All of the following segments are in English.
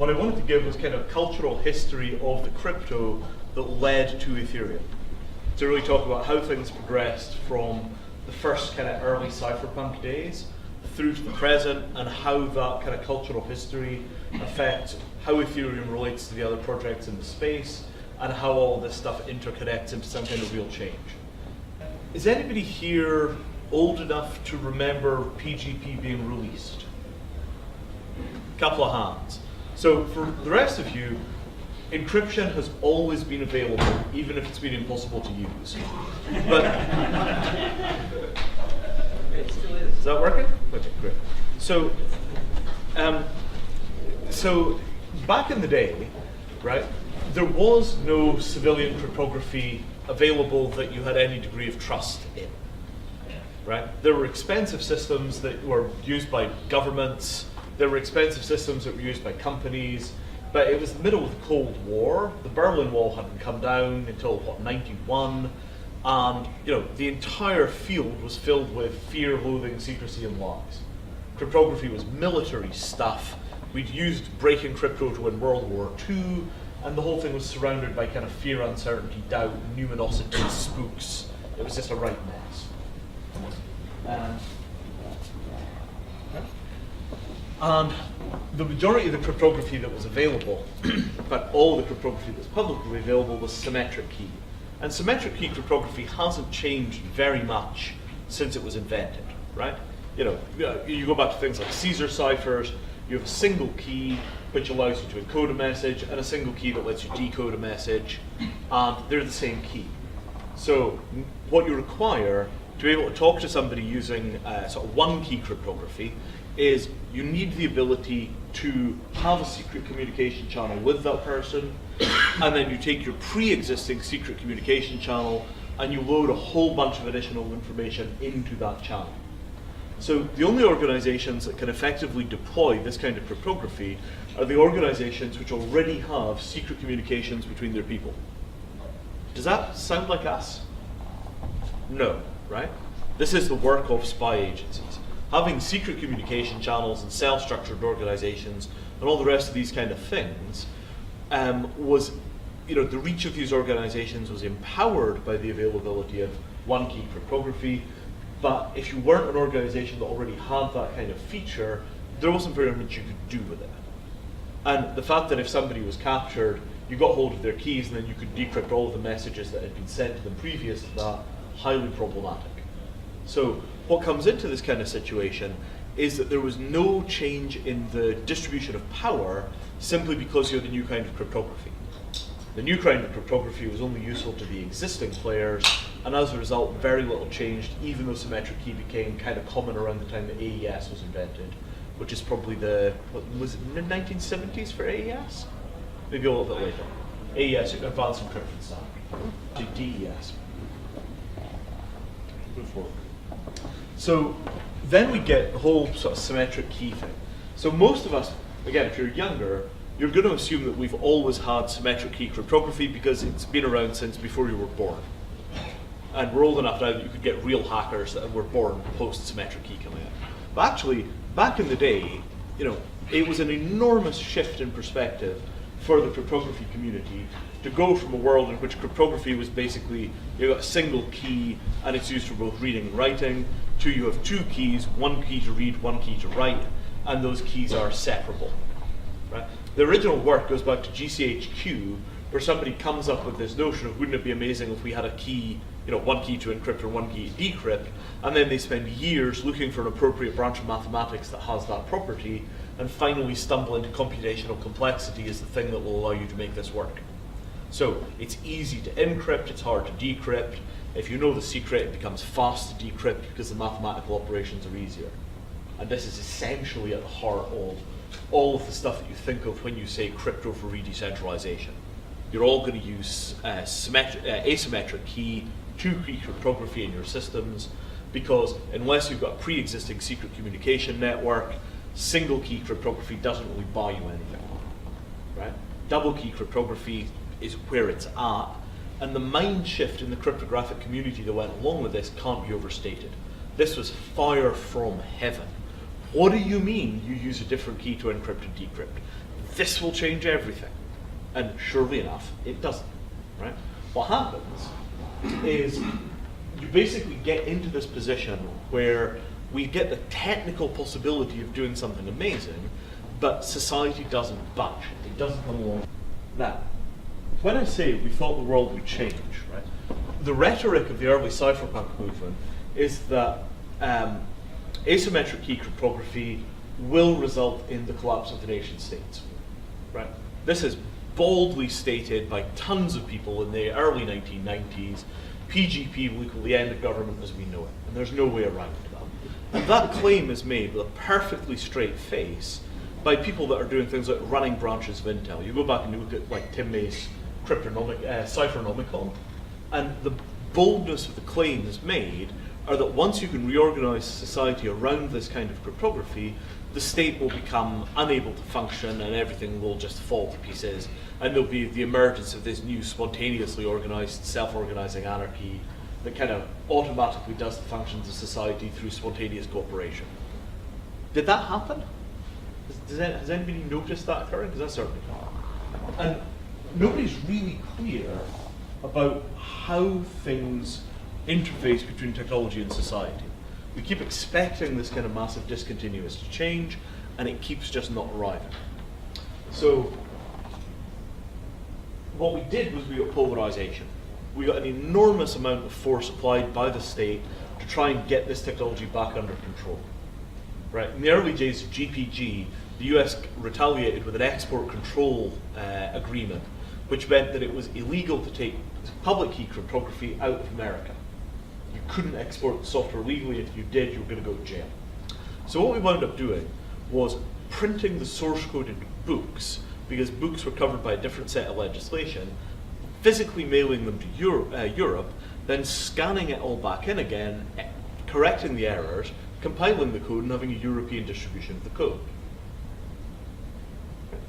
what I wanted to give was kind of cultural history of the crypto that led to Ethereum, to really talk about how things progressed from the first kind of early cypherpunk days through to the present, and how that kind of cultural history affects how Ethereum relates to the other projects in the space, and how all this stuff interconnects into some kind of real change. Is anybody here old enough to remember PGP being released? Couple of hands. So for the rest of you, encryption has always been available, even if it's been impossible to use. But It still is. is that working? Okay, great. So, so back in the day, right, there was no civilian cryptography available that you had any degree of trust in. Right? There were expensive systems that were used by governments. There were expensive systems that were used by companies. But it was the middle of the Cold War. The Berlin Wall hadn't come down until, what, 91? And the entire field was filled with fear, loathing, secrecy, and lies. Cryptography was military stuff. We'd used breaking crypto to win World War II, and the whole thing was surrounded by kind of fear, uncertainty, doubt, numinosity, spooks. It was just a right mess. And the majority of the cryptography that was available, in fact all the cryptography that was publicly available, was symmetric key. And symmetric key cryptography hasn't changed very much since it was invented, right? You go back to things like Caesar ciphers. You have a single key which allows you to encode a message, and a single key that lets you decode a message, and they're the same key. So what you require to be able to talk to somebody using sort of one key cryptography is you need the ability to have a secret communication channel with that person, and then you take your pre-existing secret communication channel and you load a whole bunch of additional information into that channel. So the only organizations that can effectively deploy this kind of cryptography are the organizations which already have secret communications between their people. Does that sound like us? No, right? This is the work of spy agencies. Having secret communication channels and self-structured organizations and all the rest of these kind of things was, the reach of these organizations was empowered by the availability of one key cryptography. But if you weren't an organization that already had that kind of feature, there wasn't very much you could do with it. And the fact that if somebody was captured, you got hold of their keys and then you could decrypt all of the messages that had been sent to them previous to that, highly problematic. So what comes into this kind of situation is that there was no change in the distribution of power simply because you had a new kind of cryptography. The new kind of cryptography was only useful to the existing players, and as a result, very little changed, even though symmetric key became kind of common around the time that AES was invented, which is probably mid-1970s for AES? Maybe a little bit later. AES, Advanced Encryption Standard, DES. Move forward. So then we get the whole sort of symmetric key thing. So most of us, again, if you're younger, you're going to assume that we've always had symmetric key cryptography because it's been around since before you were born. And we're old enough now that you could get real hackers that were born post-symmetric key coming out. But actually, back in the day, it was an enormous shift in perspective for the cryptography community to go from a world in which cryptography was basically, you got a single key and it's used for both reading and writing, to you have two keys, one key to read, one key to write, and those keys are separable. Right? The original work goes back to GCHQ, where somebody comes up with this notion of, wouldn't it be amazing if we had a key, one key to encrypt or one key to decrypt, and then they spend years looking for an appropriate branch of mathematics that has that property, and finally stumble into computational complexity as the thing that will allow you to make this work. So it's easy to encrypt, it's hard to decrypt. If you know the secret, it becomes fast to decrypt because the mathematical operations are easier. And this is essentially at the heart of all of the stuff that you think of when you say crypto for re-decentralization. You're all going to use asymmetric key, two-key cryptography in your systems, because unless you've got a pre-existing secret communication network, single key cryptography doesn't really buy you anything, right? Double key cryptography is where it's at, and the mind shift in the cryptographic community that went along with this can't be overstated. This was fire from heaven. What do you mean you use a different key to encrypt and decrypt? this will change everything. And surely enough, it doesn't, right? What happens is you basically get into this position where we get the technical possibility of doing something amazing, but society doesn't budge. It doesn't come along. Now, when I say we thought the world would change, right, the rhetoric of the early cypherpunk movement is that asymmetric key cryptography will result in the collapse of the nation states, right? This is boldly stated by tons of people in the early 1990s. PGP will equal the end of government as we know it, and there's no way around that. And that claim is made with a perfectly straight face by people that are doing things like running branches of Intel. You go back and you look at like Tim May's Cyphernomicon, and the boldness of the claims made are that once you can reorganize society around this kind of cryptography, the state will become unable to function and everything will just fall to pieces, and there'll be the emergence of this new spontaneously organized, self-organizing anarchy that kind of automatically does the functions of society through spontaneous cooperation. Did that happen? Has anybody noticed that occurring? Because that's certainly not. And nobody's really clear about how things interface between technology and society. We keep expecting this kind of massive discontinuous to change, and it keeps just not arriving. So what we did was we got polarization. We got an enormous amount of force applied by the state to try and get this technology back under control. Right? In the early days of GPG, the US retaliated with an export control agreement, which meant that it was illegal to take public key cryptography out of America. You couldn't export the software legally. If you did, you were going to go to jail. So what we wound up doing was printing the source code into books, because books were covered by a different set of legislation, physically mailing them to Europe, then scanning it all back in again, correcting the errors, compiling the code, and having a European distribution of the code.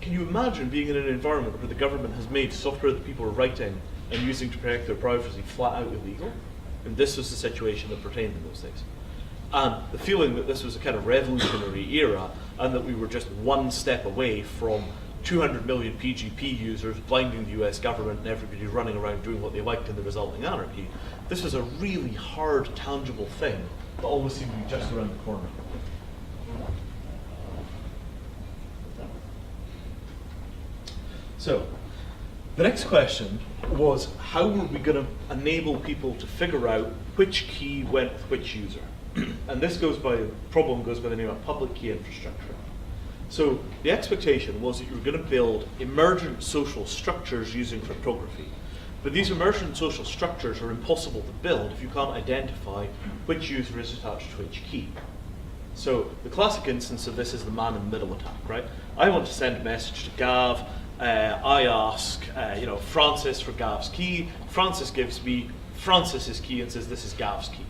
Can you imagine being in an environment where the government has made software that people are writing and using to protect their privacy flat out illegal? And this was the situation that pertained in those days. And the feeling that this was a kind of revolutionary era, and that we were just one step away from 200 million PGP users blinding the US government and everybody running around doing what they liked in the resulting anarchy. This was a really hard, tangible thing that always seemed to be just around the corner. So, the next question was, how were we going to enable people to figure out which key went with which user? And this problem goes by the name of public key infrastructure. So the expectation was that you were going to build emergent social structures using cryptography. But these emergent social structures are impossible to build if you can't identify which user is attached to which key. So the classic instance of this is the man-in-the-middle attack, right? I want to send a message to Gav. I ask, Francis for Gav's key. Francis gives me Francis's key and says this is Gav's key.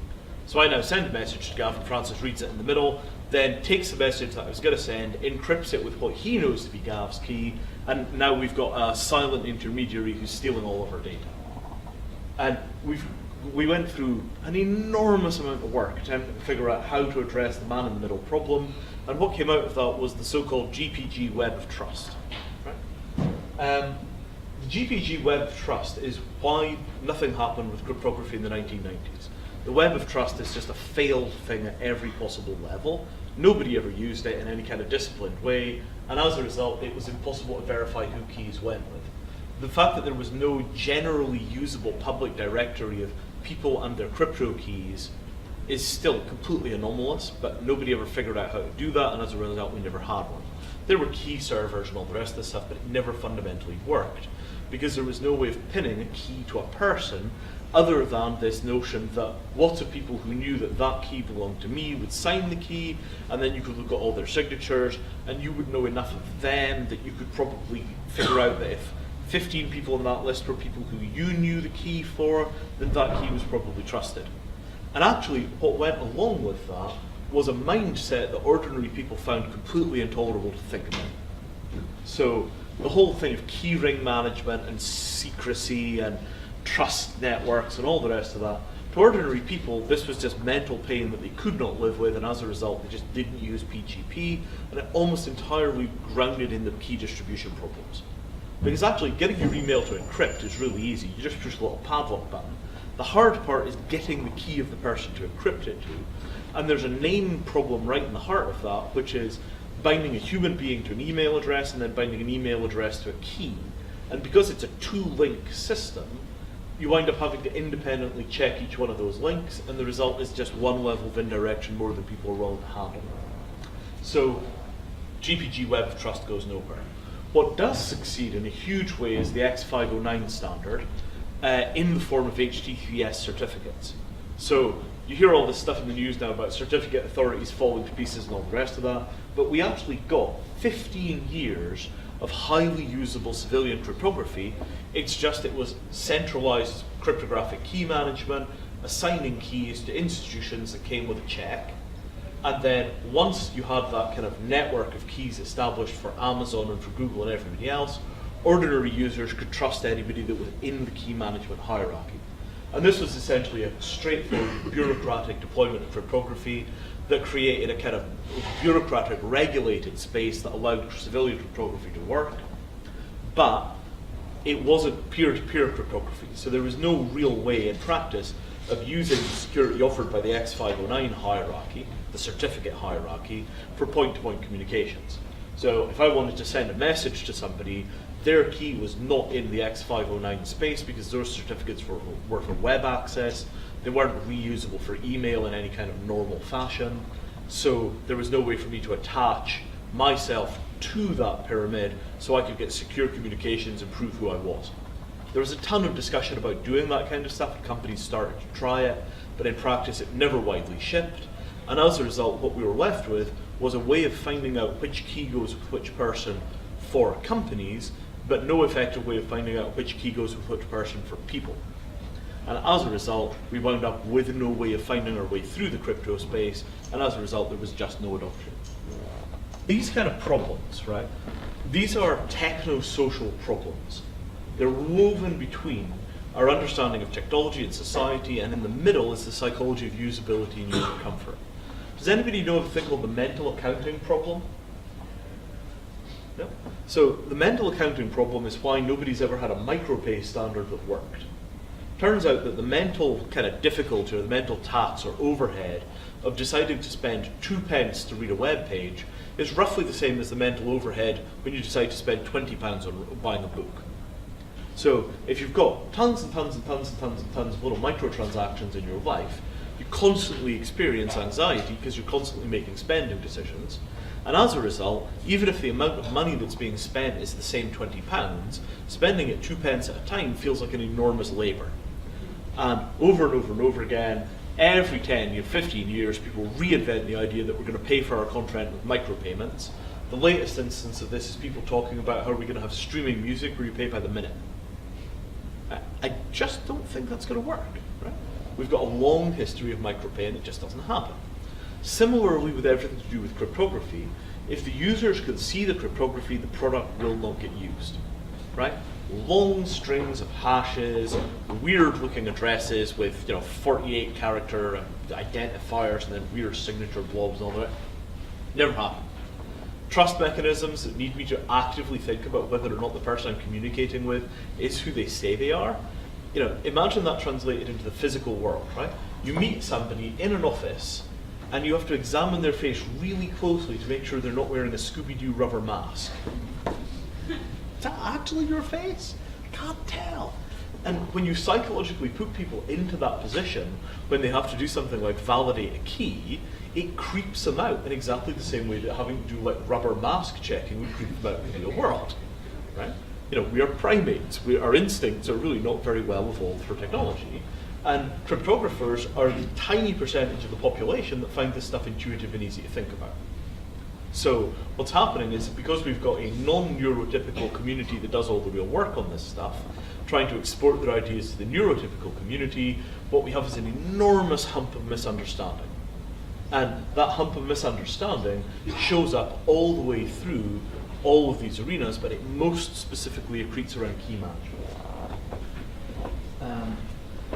So I now send a message to Gav, and Francis reads it in the middle, then takes the message that I was going to send, encrypts it with what he knows to be Gav's key, and now we've got a silent intermediary who's stealing all of our data. And we went through an enormous amount of work attempting to figure out how to address the man-in-the-middle problem, and what came out of that was the so-called GPG Web of Trust. The GPG Web of Trust is why nothing happened with cryptography in the 1990s. The Web of Trust is just a failed thing at every possible level. Nobody ever used it in any kind of disciplined way, and as a result, it was impossible to verify who keys went with. The fact that there was no generally usable public directory of people and their crypto keys is still completely anomalous, but nobody ever figured out how to do that, and as a result, we never had one. There were key servers and all the rest of this stuff, but it never fundamentally worked, because there was no way of pinning a key to a person other than this notion that lots of people who knew that that key belonged to me would sign the key, and then you could look at all their signatures, and you would know enough of them that you could probably figure out that if 15 people on that list were people who you knew the key for, then that key was probably trusted. And actually, what went along with that was a mindset that ordinary people found completely intolerable to think about. So the whole thing of keyring management and secrecy and trust networks and all the rest of that To ordinary people, this was just mental pain that they could not live with, and as a result, they just didn't use PGP, and it almost entirely grounded in the key distribution problems. Because actually, getting your email to encrypt is really easy. You just push a little padlock button. The hard part is getting the key of the person to encrypt it to. And there's a name problem right in the heart of that, which is binding a human being to an email address and then binding an email address to a key. And because it's a two-link system, you wind up having to independently check each one of those links, and the result is just one level of indirection more than people are willing to handle. So GPG Web of Trust goes nowhere. What does succeed in a huge way is the X509 standard in the form of HTTPS certificates. So you hear all this stuff in the news now about certificate authorities falling to pieces and all the rest of that, but we actually got 15 years of highly usable civilian cryptography. It's just it was centralized cryptographic key management, assigning keys to institutions that came with a check. And then once you had that kind of network of keys established for Amazon and for Google and everybody else, ordinary users could trust anybody that was in the key management hierarchy. And this was essentially a straightforward bureaucratic deployment of cryptography that created a kind of bureaucratic regulated space that allowed civilian cryptography to work. But it wasn't peer-to-peer cryptography, so there was no real way in practice of using the security offered by the X509 hierarchy, the certificate hierarchy, for point-to-point communications. So if I wanted to send a message to somebody, their key was not in the X509 space because those certificates were for web access. They weren't reusable for email in any kind of normal fashion. So there was no way for me to attach myself to that pyramid so I could get secure communications and prove who I was. There was a ton of discussion about doing that kind of stuff, and companies started to try it, but in practice it never widely shipped. And as a result, what we were left with was a way of finding out which key goes with which person for companies, but no effective way of finding out which key goes with which person for people. And as a result, we wound up with no way of finding our way through the crypto space, and as a result, there was just no adoption. These kind of problems, right? These are techno-social problems. They're woven between our understanding of technology and society, and in the middle is the psychology of usability and user comfort. Does anybody know of a thing called the mental accounting problem? No? So the mental accounting problem is why nobody's ever had a micropay standard that worked. Turns out that the mental kind of difficulty or the mental tax or overhead of deciding to spend 2 pence to read a web page is roughly the same as the mental overhead when you decide to spend £20 on buying a book. So if you've got tons and tons and tons and tons and tons of little microtransactions in your life, you constantly experience anxiety because you're constantly making spending decisions. And as a result, even if the amount of money that's being spent is the same £20, spending it 2 pence at a time feels like an enormous labour. And over and over again, every 10 or 15 years, people reinvent the idea that we're going to pay for our content with micropayments. The latest instance of this is people talking about how we're going to have streaming music where you pay by the minute. I just don't think that's going to work. Right? We've got a long history of micropay and it just doesn't happen. Similarly with everything to do with cryptography, if the users can see the cryptography, the product will not get used. Right? Long strings of hashes, weird looking addresses with 48 character identifiers and then weird signature blobs and all that. Never happen. Trust mechanisms that need me to actively think about whether or not the person I'm communicating with is who they say they are. Imagine that translated into the physical world, right? You meet somebody in an office and you have to examine their face really closely to make sure they're not wearing a Scooby-Doo rubber mask. Is that actually your face? Can't tell. And when you psychologically put people into that position, when they have to do something like validate a key, it creeps them out in exactly the same way that having to do like rubber mask checking would creep them out in the real world, right? We are primates. Our instincts are really not very well evolved for technology, and cryptographers are the tiny percentage of the population that find this stuff intuitive and easy to think about. So what's happening is because we've got a non-neurotypical community that does all the real work on this stuff, trying to export their ideas to the neurotypical community, what we have is an enormous hump of misunderstanding. And that hump of misunderstanding shows up all the way through all of these arenas, but it most specifically accretes around key management.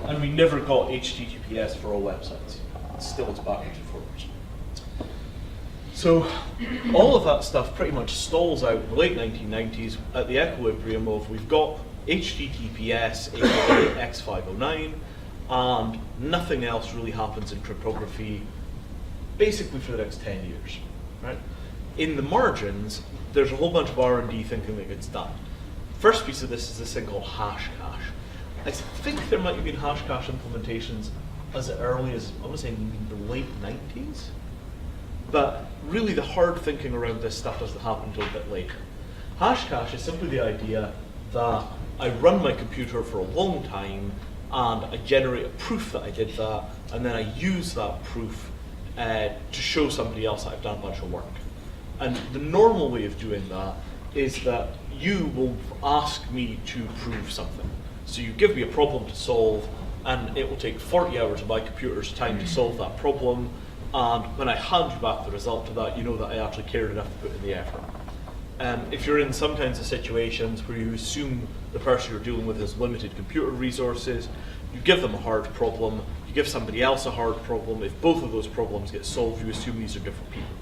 And we never got HTTPS for all websites. It still is backwards and forwards. So all of that stuff pretty much stalls out in the late 1990s at the equilibrium of we've got HTTPS, aka X509, and nothing else really happens in cryptography basically for the next 10 years. Right? In the margins, there's a whole bunch of R&D thinking that gets done. First piece of this is this thing called Hashcash. I think there might have been Hashcash implementations as early as, I want to say, the late 90s. But really the hard thinking around this stuff doesn't happen until a bit later. Hashcash is simply the idea that I run my computer for a long time and I generate a proof that I did that, and then I use that proof to show somebody else that I've done a bunch of work. And the normal way of doing that is that you will ask me to prove something. So you give me a problem to solve, and it will take 40 hours of my computer's time to solve that problem, and when I hand you back the result of that, you know that I actually cared enough to put in the effort. If you're in some kinds of situations where you assume the person you're dealing with has limited computer resources, you give them a hard problem, you give somebody else a hard problem. If both of those problems get solved, you assume these are different people.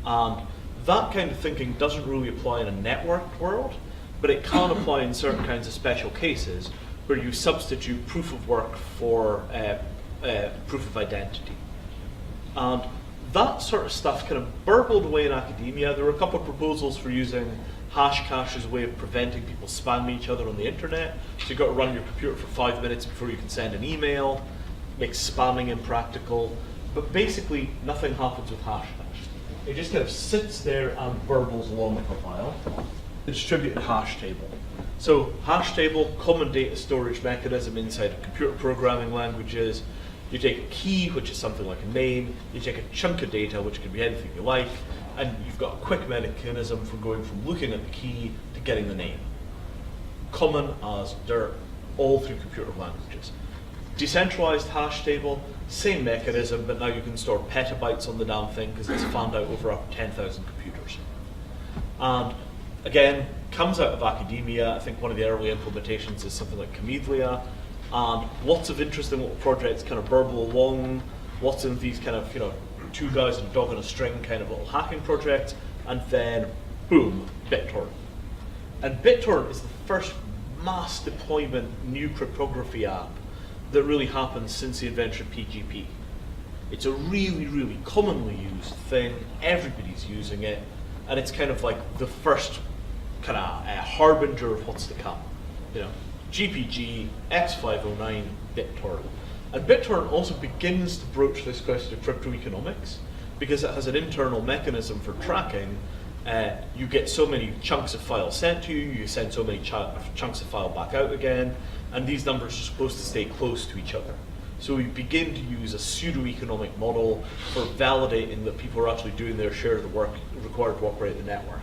And that kind of thinking doesn't really apply in a networked world, but it can apply in certain kinds of special cases where you substitute proof of work for proof of identity. And that sort of stuff kind of burbled away in academia. There were a couple of proposals for using Hashcash as a way of preventing people spamming each other on the internet. So you've got to run your computer for 5 minutes before you can send an email, makes spamming impractical. But basically, nothing happens with Hashcash. It just kind of sits there and burbles along for a while. The distributed hash table. So hash table, common data storage mechanism inside of computer programming languages. You take a key, which is something like a name, you take a chunk of data, which can be anything you like, and you've got a quick mechanism for going from looking at the key to getting the name. Common as dirt, all through computer languages. Decentralized hash table, same mechanism, but now you can store petabytes on the damn thing because it's fanned out over 10,000 computers. And again, comes out of academia. I think one of the early implementations is something like Camellia. And lots of interesting little projects kind of burble along, lots of these kind of, two guys and a dog on a string kind of little hacking projects, and then, boom, Bittorrent. And Bittorrent is the first mass deployment new cryptography app that really happened since the invention of PGP. It's a really, really commonly used thing, everybody's using it, and it's kind of like the first kind of harbinger of what's to come. GPG, X509, BitTorrent. And BitTorrent also begins to broach this question of cryptoeconomics because it has an internal mechanism for tracking. You get so many chunks of file sent to you, you send so many chunks of file back out again, and these numbers are supposed to stay close to each other. So we begin to use a pseudo-economic model for validating that people are actually doing their share of the work required to operate the network.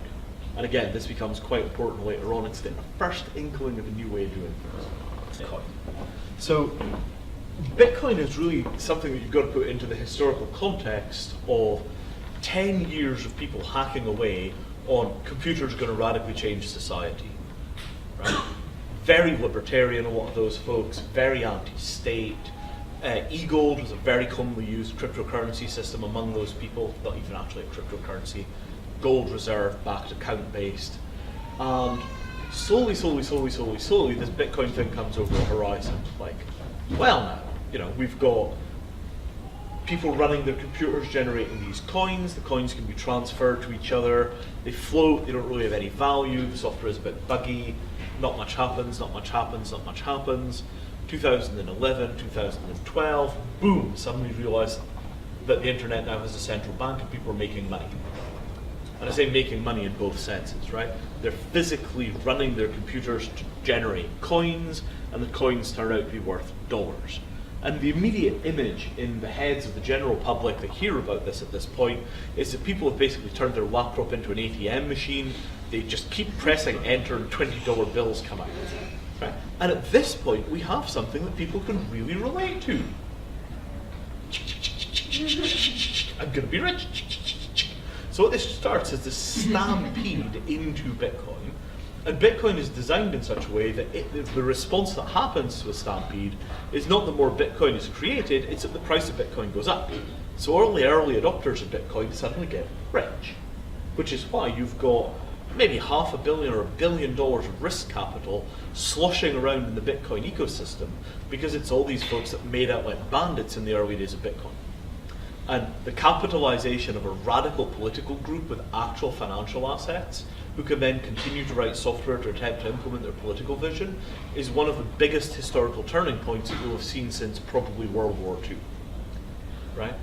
And again, this becomes quite important later on. It's the first inkling of a new way of doing things. Bitcoin. So Bitcoin is really something that you've got to put into the historical context of 10 years of people hacking away on computers going to radically change society. Right? Very libertarian, a lot of those folks, very anti-state. E-gold was a very commonly used cryptocurrency system among those people, not even actually a cryptocurrency. Gold reserve, backed account based. And slowly, this Bitcoin thing comes over the horizon. Like, well now, we've got people running their computers generating these coins. The coins can be transferred to each other. They float, they don't really have any value. The software is a bit buggy. Not much happens. 2011, 2012, boom, suddenly realized that the internet now has a central bank and people are making money. And I say making money in both senses, right? They're physically running their computers to generate coins, and the coins turn out to be worth dollars. And the immediate image in the heads of the general public that hear about this at this point is that people have basically turned their laptop into an ATM machine. They just keep pressing enter and $20 bills come out. Right? And at this point, we have something that people can really relate to. I'm going to be rich. So what this starts is this stampede into Bitcoin, And Bitcoin is designed in such a way that the response that happens to a stampede is not that more Bitcoin is created, it's that the price of Bitcoin goes up. So all the early adopters of Bitcoin suddenly get rich, which is why you've got maybe $500 million or $1 billion of risk capital sloshing around in the Bitcoin ecosystem, because it's all these folks that made out like bandits in the early days of Bitcoin. And the capitalization of a radical political group with actual financial assets, who can then continue to write software to attempt to implement their political vision, is one of the biggest historical turning points that we'll have seen since probably World War II. Right?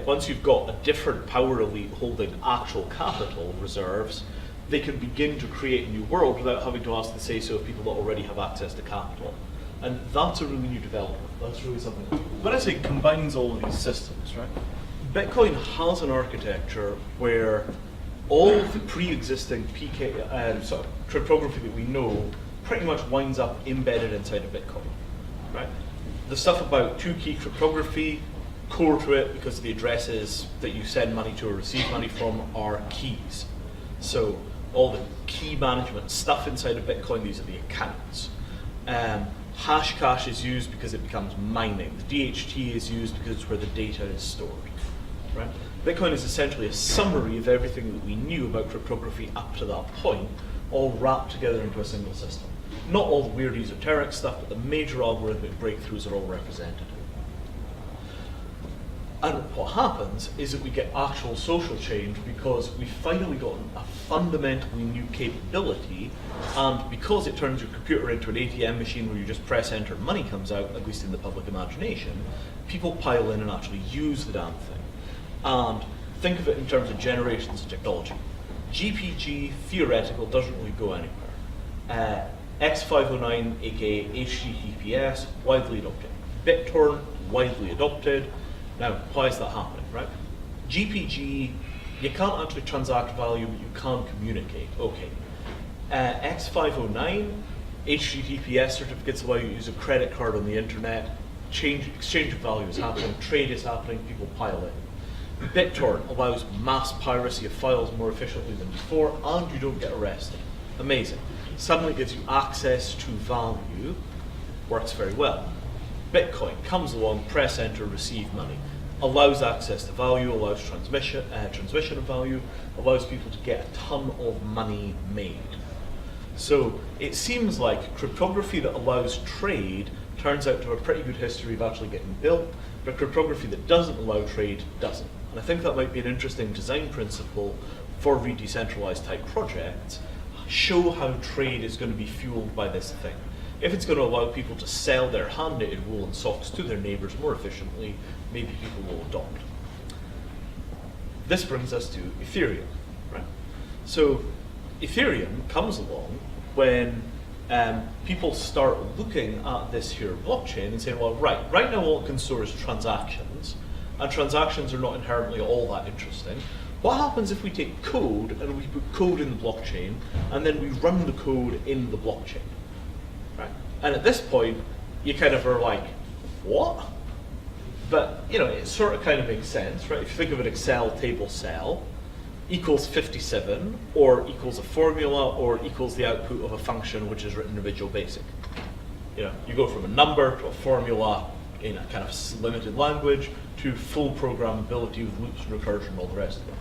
Once you've got a different power elite holding actual capital reserves, they can begin to create a new world without having to ask the say-so of people that already have access to capital. And that's a really new development. That's really something. When I say combines all of these systems, right? Bitcoin has an architecture where all the pre-existing cryptography that we know pretty much winds up embedded inside of Bitcoin, right? The stuff about two-key cryptography, core to it, because the addresses that you send money to or receive money from are keys. So all the key management stuff inside of Bitcoin, these are the accounts. Hashcash is used because it becomes mining. The DHT is used because it's where the data is stored. Right? Bitcoin is essentially a summary of everything that we knew about cryptography up to that point, all wrapped together into a single system. Not all the weird esoteric stuff, but the major algorithmic breakthroughs are all represented. And what happens is that we get actual social change because we've finally gotten a fundamentally new capability, and because it turns your computer into an ATM machine where you just press enter and money comes out, at least in the public imagination, people pile in and actually use the damn thing. And think of it in terms of generations of technology. GPG, theoretical, doesn't really go anywhere. X509, aka HTTPS, widely adopted. Bittorrent, widely adopted. Now, why is that happening, right? GPG, you can't actually transact value, but you can communicate. Okay. X509, HTTPS certificates allow you to use a credit card on the internet. Exchange of value is happening, trade is happening, people pile in. Bittorrent allows mass piracy of files more efficiently than before, and you don't get arrested. Amazing. Suddenly gives you access to value, works very well. Bitcoin comes along, press enter, receive money. Allows access to value, allows transmission of value, allows people to get a ton of money made. So it seems like cryptography that allows trade turns out to have a pretty good history of actually getting built, but cryptography that doesn't allow trade doesn't. And I think that might be an interesting design principle for decentralized type projects. Show how trade is going to be fueled by this thing. If it's going to allow people to sell their hand-knitted woolen socks to their neighbors more efficiently, maybe people will adopt. This brings us to Ethereum, right? So Ethereum comes along when people start looking at this here blockchain and saying, well, right now all it can store is transactions, and transactions are not inherently all that interesting. What happens if we take code and we put code in the blockchain, and then we run the code in the blockchain? Right? And at this point, you kind of are like, what? But it sort of kind of makes sense, right? If you think of an Excel table cell, equals 57, or equals a formula, or equals the output of a function which is written in Visual Basic. You go from a number to a formula in a kind of limited language to full programmability with loops and recursion and all the rest of it.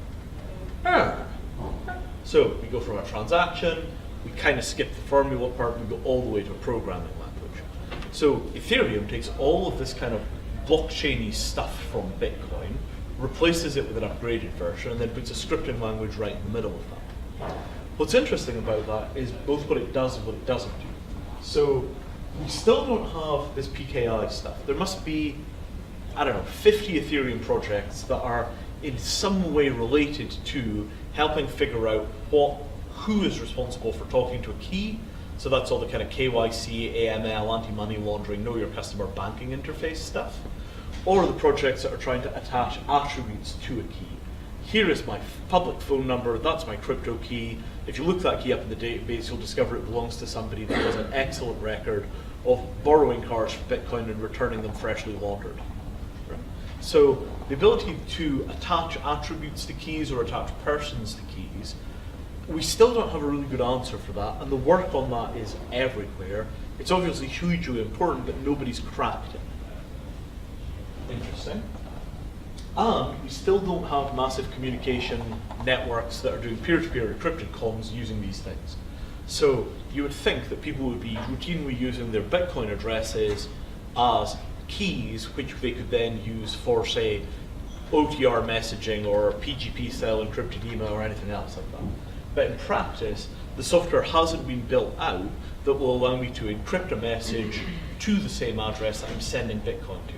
So we go from a transaction, we kind of skip the formula part, and we go all the way to a programming language. So Ethereum takes all of this kind of blockchain-y stuff from Bitcoin, replaces it with an upgraded version, and then puts a scripting language right in the middle of that. What's interesting about that is both what it does and what it doesn't do. So we still don't have this PKI stuff. There must be, 50 Ethereum projects that are in some way related to helping figure out who is responsible for talking to a key. So that's all the kind of KYC, AML, anti-money laundering, know your customer banking interface stuff. Or the projects that are trying to attach attributes to a key. Here is my public phone number, that's my crypto key. If you look that key up in the database, you'll discover it belongs to somebody that has an excellent record of borrowing cars for Bitcoin and returning them freshly laundered. Right? So the ability to attach attributes to keys or attach persons to keys we still don't have a really good answer for that, and the work on that is everywhere. It's obviously hugely important, but nobody's cracked it. Interesting. And we still don't have massive communication networks that are doing peer-to-peer encrypted comms using these things. So you would think that people would be routinely using their Bitcoin addresses as keys, which they could then use for, say, OTR messaging or PGP-style encrypted email or anything else like that. But in practice, the software hasn't been built out that will allow me to encrypt a message to the same address that I'm sending Bitcoin to.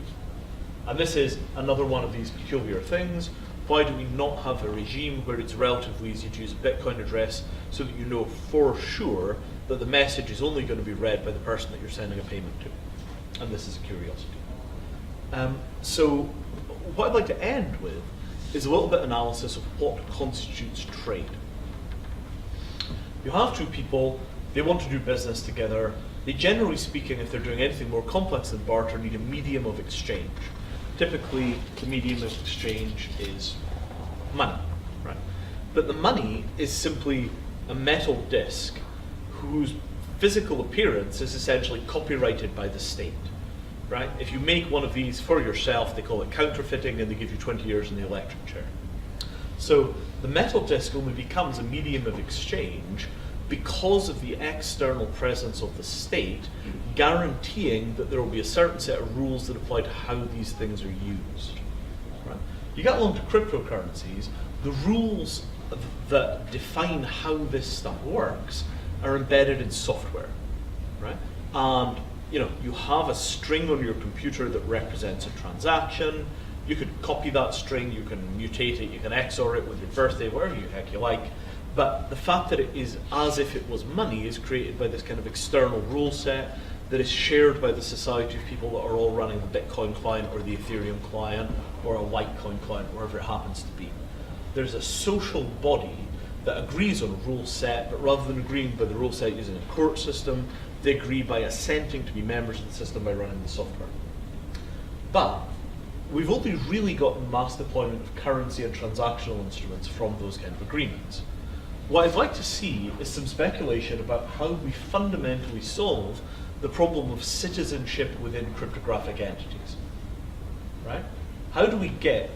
And this is another one of these peculiar things. Why do we not have a regime where it's relatively easy to use a Bitcoin address so that you know for sure that the message is only going to be read by the person that you're sending a payment to? And this is a curiosity. So what I'd like to end with is a little bit of analysis of what constitutes trade. You have two people, they want to do business together. They, generally speaking, if they're doing anything more complex than barter, need a medium of exchange. Typically, the medium of exchange is money, right? But the money is simply a metal disc whose physical appearance is essentially copyrighted by the state, right? If you make one of these for yourself, they call it counterfeiting, and they give you 20 years in the electric chair. So the metal disc only becomes a medium of exchange because of the external presence of the state guaranteeing that there will be a certain set of rules that apply to how these things are used. Right? You get along to cryptocurrencies, the rules that define how this stuff works are embedded in software. Right? And you have a string on your computer that represents a transaction. You could copy that string, you can mutate it, you can XOR it with your birthday, whatever the heck you like. But the fact that it is as if it was money is created by this kind of external rule set that is shared by the society of people that are all running the Bitcoin client or the Ethereum client or a Litecoin client, wherever it happens to be. There's a social body that agrees on a rule set, but rather than agreeing by the rule set using a court system, they agree by assenting to be members of the system by running the software. But we've only really got mass deployment of currency and transactional instruments from those kind of agreements. What I'd like to see is some speculation about how we fundamentally solve the problem of citizenship within cryptographic entities, right? How do we get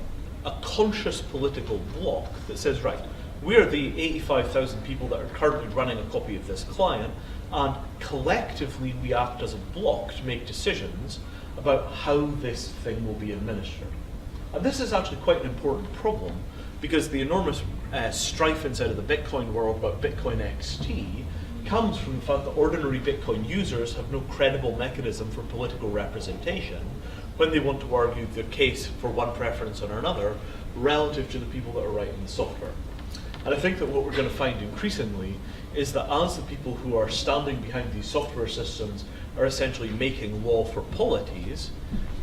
a conscious political bloc that says, right, we're the 85,000 people that are currently running a copy of this client, and collectively we act as a bloc to make decisions about how this thing will be administered. And this is actually quite an important problem because the enormous strife inside of the Bitcoin world about Bitcoin XT comes from the fact that ordinary Bitcoin users have no credible mechanism for political representation when they want to argue their case for one preference or another relative to the people that are writing the software. And I think that what we're going to find increasingly is that as the people who are standing behind these software systems are essentially making law for polities,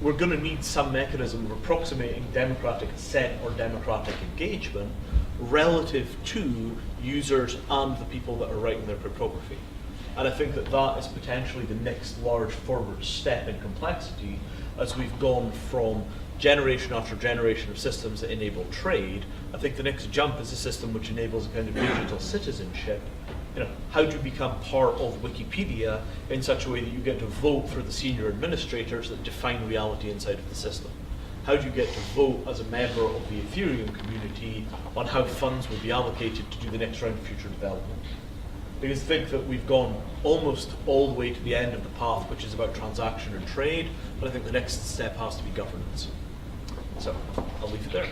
we're going to need some mechanism of approximating democratic assent or democratic engagement relative to users and the people that are writing their cryptography. And I think that that is potentially the next large forward step in complexity as we've gone from generation after generation of systems that enable trade. I think the next jump is a system which enables a kind of digital citizenship. How do you become part of Wikipedia in such a way that you get to vote for the senior administrators that define reality inside of the system? How do you get to vote as a member of the Ethereum community on how funds will be allocated to do the next round of future development? Because I think that we've gone almost all the way to the end of the path, which is about transaction and trade, but I think the next step has to be governance. So I'll leave it there.